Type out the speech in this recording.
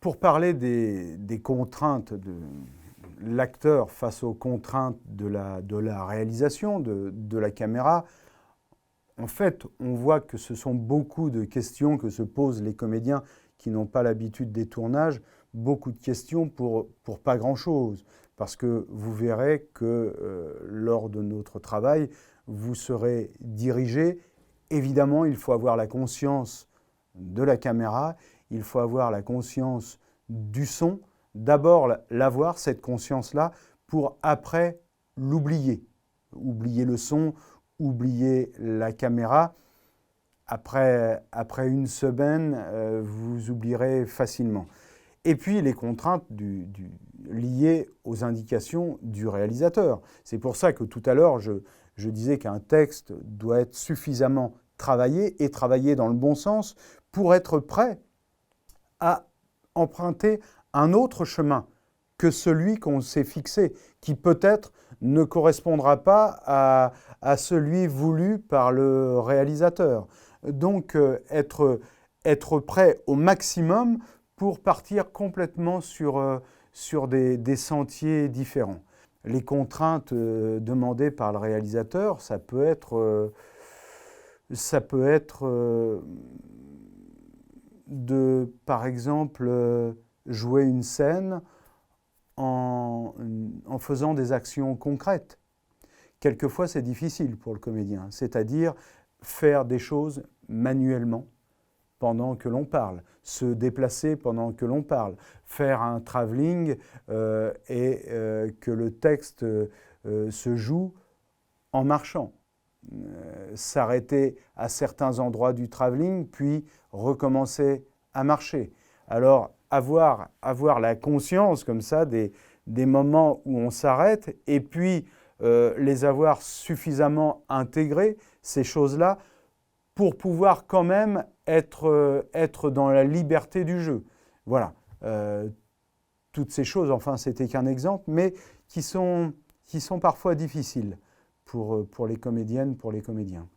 Pour parler des contraintes de l'acteur face aux contraintes de la réalisation, de la caméra, en fait, on voit que ce sont beaucoup de questions que se posent les comédiens qui n'ont pas l'habitude des tournages, beaucoup de questions pour pas grand-chose. Parce que vous verrez que lors de notre travail, vous serez dirigé. Évidemment, il faut avoir la conscience de la caméra, il faut avoir la conscience du son. D'abord, l'avoir, cette conscience-là, pour après l'oublier. Oublier le son, oublier la caméra. Après une semaine, vous oublierez facilement. Et puis les contraintes liées aux indications du réalisateur. C'est pour ça que tout à l'heure, je disais qu'un texte doit être suffisamment travaillé et travaillé dans le bon sens pour être prêt à emprunter un autre chemin que celui qu'on s'est fixé, qui peut-être ne correspondra pas à celui voulu par le réalisateur. Donc être prêt au maximum pour partir complètement sur des sentiers différents. Les contraintes demandées par le réalisateur, ça peut être de, par exemple, jouer une scène en faisant des actions concrètes. Quelquefois, c'est difficile pour le comédien, c'est-à-dire faire des choses manuellement pendant que l'on parle, se déplacer pendant que l'on parle, faire un travelling et que le texte se joue en marchant. S'arrêter à certains endroits du travelling, puis recommencer à marcher. Alors, avoir la conscience comme ça des moments où on s'arrête et puis les avoir suffisamment intégrés, ces choses-là, pour pouvoir quand même être dans la liberté du jeu. Voilà. Toutes ces choses, enfin, c'était qu'un exemple, mais qui sont parfois difficiles pour les comédiennes, pour les comédiens.